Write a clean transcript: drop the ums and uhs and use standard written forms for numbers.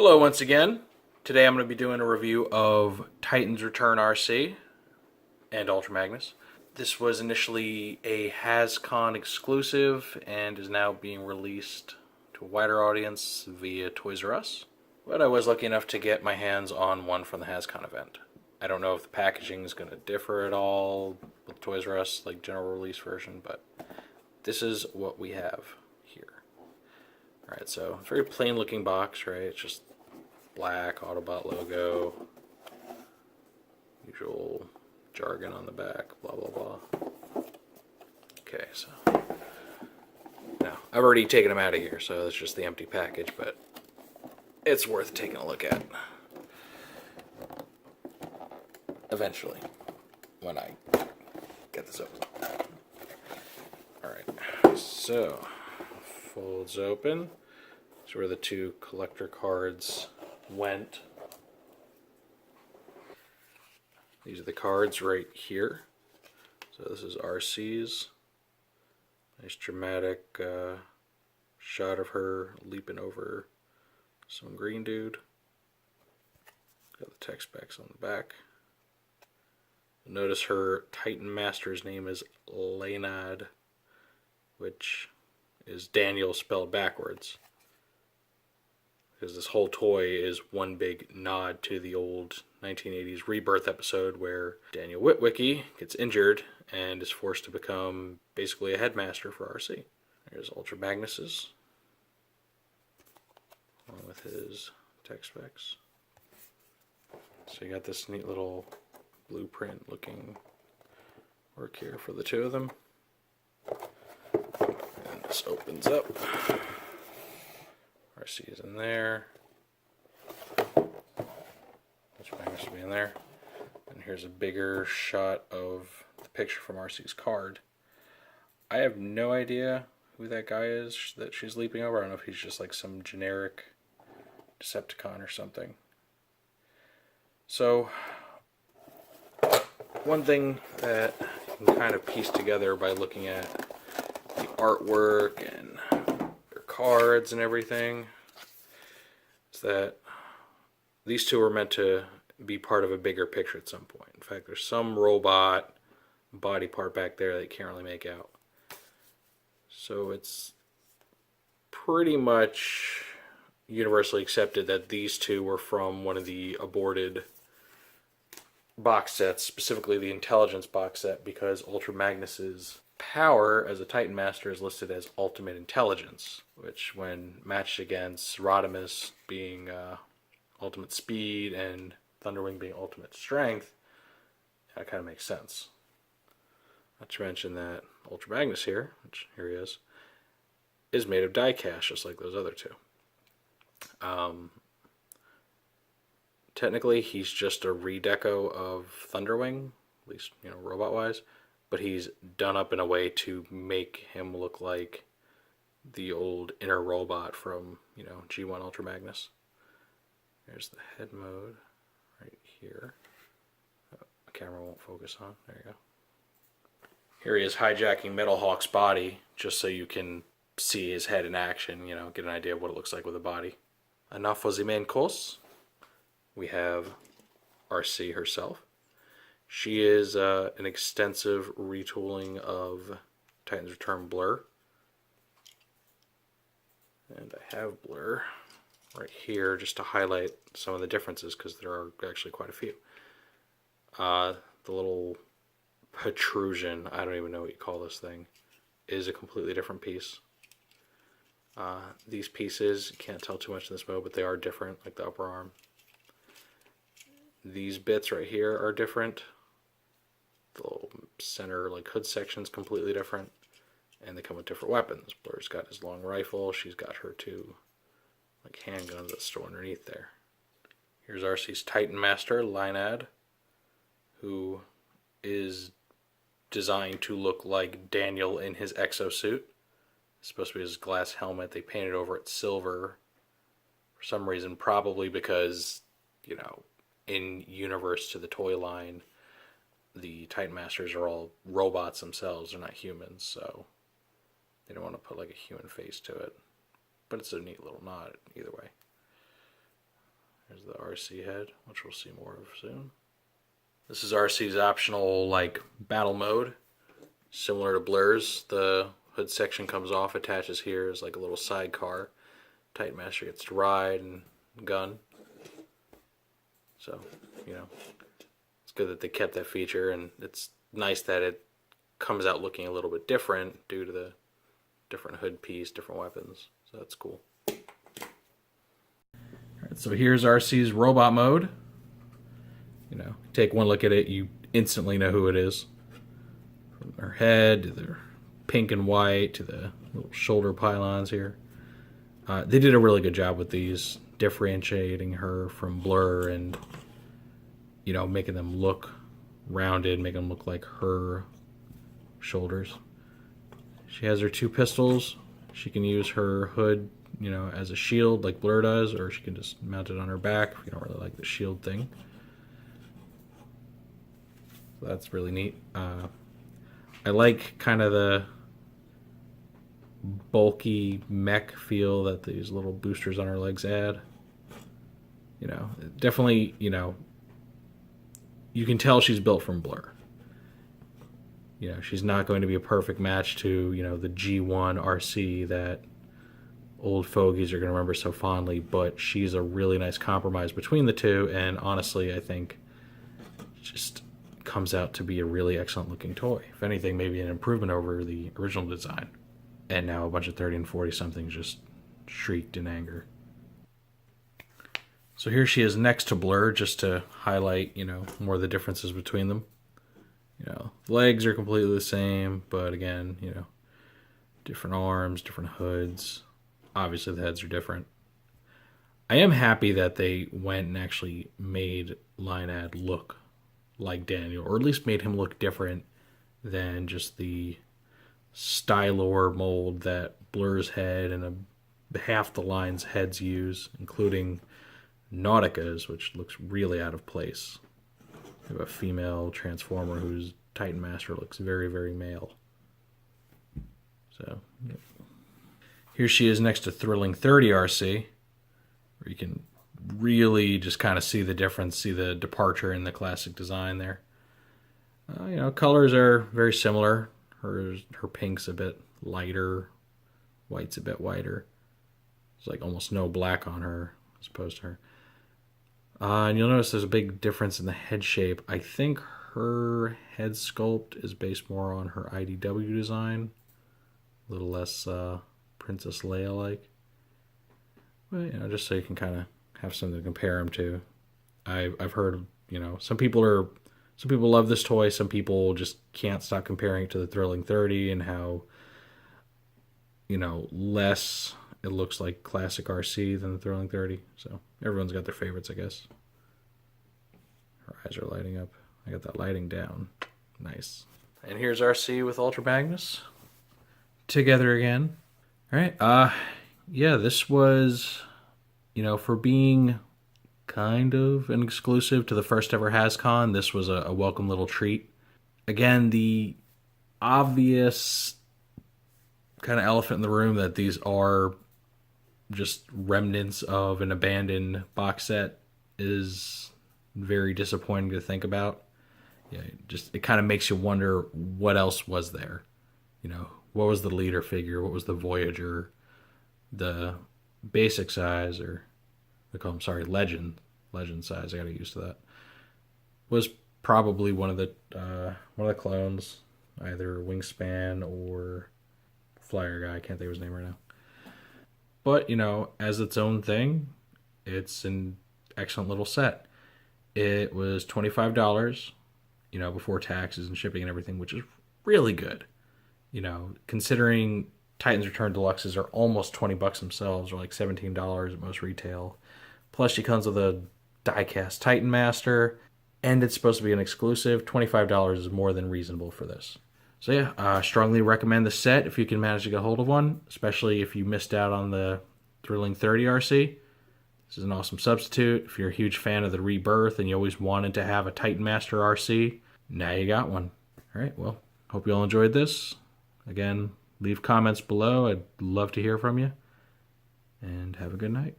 Hello once again. Today I'm going to be doing a review of Titan's Return Arcee and Ultra Magnus. This was initially a HasCon exclusive and is now being released to a wider audience via Toys R Us. But I was lucky enough to get my hands on one from the HasCon event. I don't know if the packaging is going to differ at all with Toys R Us, like general release version, but this is what we have here. Alright, so it's a very plain looking box, right? It's just black Autobot logo, usual jargon on the back, blah blah blah. Okay, so now I've already taken them out of here, so it's just the empty package, but it's worth taking a look at eventually when I get this open. Alright, so folds open. That's where the two collector cards went. These are the cards right here. So this is Arcee's. Nice dramatic shot of her leaping over some green dude. Got the text specs on the back. Notice her Titan Master's name is Leinad, which is Daniel spelled backwards. Because this whole toy is one big nod to the old 1980s Rebirth episode where Daniel Witwicky gets injured and is forced to become basically a headmaster for Arcee. There's Ultra Magnus's, along with his tech specs. So you got this neat little blueprint looking work here for the two of them. And this opens up. Arcee is in there. Which Magnus will be in there. And here's a bigger shot of the picture from Arcee's card. I have no idea who that guy is that she's leaping over. I don't know if he's just like some generic Decepticon or something. So, one thing that you can kind of piece together by looking at the artwork and their cards and everything is that these two are meant to be part of a bigger picture at some point. In fact, there's some robot body part back there that you can't really make out. So it's pretty much universally accepted that these two were from one of the aborted box sets, specifically the Intelligence box set, because Ultra Magnus's power as a Titan Master is listed as Ultimate Intelligence, which when matched against Rodimus being Ultimate Speed and Thunderwing being Ultimate Strength, that kind of makes sense. Not to mention that Ultra Magnus here, which here he is made of die-cast just like those other two. Technically, he's just a redeco of Thunderwing, at least, you know, robot-wise, but he's done up in a way to make him look like the old inner robot from, you know, G1 Ultra Magnus. There's the head mode right here. Oh, the camera won't focus on. There you go. Here he is hijacking Metal Hawk's body, just so you can see his head in action, you know, get an idea of what it looks like with a body. Enough for the main course. We have Arcee herself. She is an extensive retooling of Titan's Return Blur. And I have Blur right here just to highlight some of the differences, because there are actually quite a few. The little protrusion, I don't even know what you call this thing, is a completely different piece. These pieces, you can't tell too much in this mode, but they are different, like the upper arm. These bits right here are different. The little center, like hood section, is completely different. And they come with different weapons. Blur's got his long rifle. She's got her two like handguns that store underneath there. Here's Arcee's Titan Master, Leinad, who is designed to look like Daniel in his exosuit. It's supposed to be his glass helmet. They painted over it silver for some reason, probably because, you know, in universe to the toy line, the Titan Masters are all robots themselves. They're not humans, so they don't want to put like a human face to it. But it's a neat little nod either way. the Arcee head, which we'll see more of soon. This is Arcee's optional like battle mode, similar to Blur's. The hood section comes off, attaches here as like a little sidecar. Titan Master gets to ride and gun. So, you know, it's good that they kept that feature, and it's nice that it comes out looking a little bit different due to the different hood piece, different weapons. So that's cool. Alright, so here's Arcee's robot mode. You know, take one look at it, you instantly know who it is. From her head to their pink and white to the little shoulder pylons here. They did a really good job with these, differentiating her from Blur and, you know, making them look rounded, making them look like her shoulders. She has her 2 pistols. She can use her hood, you know, as a shield like Blur does, or she can just mount it on her back if you don't really like the shield thing. So that's really neat. I like kind of the bulky mech feel that these little boosters on her legs add. You know, definitely, you know, you can tell she's built from Blur. You know, she's not going to be a perfect match to, you know, the G1 Arcee that old fogies are going to remember so fondly, but she's a really nice compromise between the two, and honestly, I think just comes out to be a really excellent looking toy. If anything, maybe an improvement over the original design. And now a bunch of 30 and 40 somethings just shrieked in anger. So here she is next to Blur, just to highlight, you know, more of the differences between them. You know, the legs are completely the same, but again, you know, different arms, different hoods. Obviously the heads are different. I am happy that they went and actually made Leinad look like Daniel, or at least made him look different than just the Stylor mold that Blur's head and half the line's heads use, including Nautica's, which looks really out of place. We have a female Transformer whose Titan Master looks very, very male. So, yep. Here she is next to Thrilling 30 Arcee, where you can really just kind of see the difference, see the departure in the classic design there. You know, colors are very similar. Her pink's a bit lighter, white's a bit whiter. There's like almost no black on her as opposed to her. And you'll notice there's a big difference in the head shape. I think her head sculpt is based more on her IDW design, a little less Princess Leia-like. But, you know, just so you can kind of have something to compare them to. I've heard, you know, some people love this toy. Some people just can't stop comparing it to the Thrilling 30 and how, you know, less it looks like classic Arcee than the Thrilling 30. So everyone's got their favorites, I guess. Her eyes are lighting up. I got that lighting down. Nice. And here's Arcee with Ultra Magnus. Together again. All right. Yeah, this was, you know, for being kind of an exclusive to the first ever HasCon, this was a welcome little treat. Again, the obvious kind of elephant in the room that these are just remnants of an abandoned box set is very disappointing to think about. Yeah, it kind of makes you wonder what else was there. You know, what was the leader figure? What was the Voyager? The basic size, or they call them, sorry, legend size. I got to get used to that. Was probably one of the clones, either Wingspan or Flyer guy. I can't think of his name right now. But, you know, as its own thing, it's an excellent little set. It was $25, you know, before taxes and shipping and everything, which is really good. You know, considering Titans Return Deluxes are almost $20 themselves, or like $17 at most retail. Plus, she comes with a die-cast Titan Master, and it's supposed to be an exclusive. $25 is more than reasonable for this. So yeah, I strongly recommend the set if you can manage to get hold of one, especially if you missed out on the Thrilling 30 Arcee. This is an awesome substitute. If you're a huge fan of the Rebirth and you always wanted to have a Titan Master Arcee, now you got one. All right, well, hope you all enjoyed this. Again, leave comments below. I'd love to hear from you. And have a good night.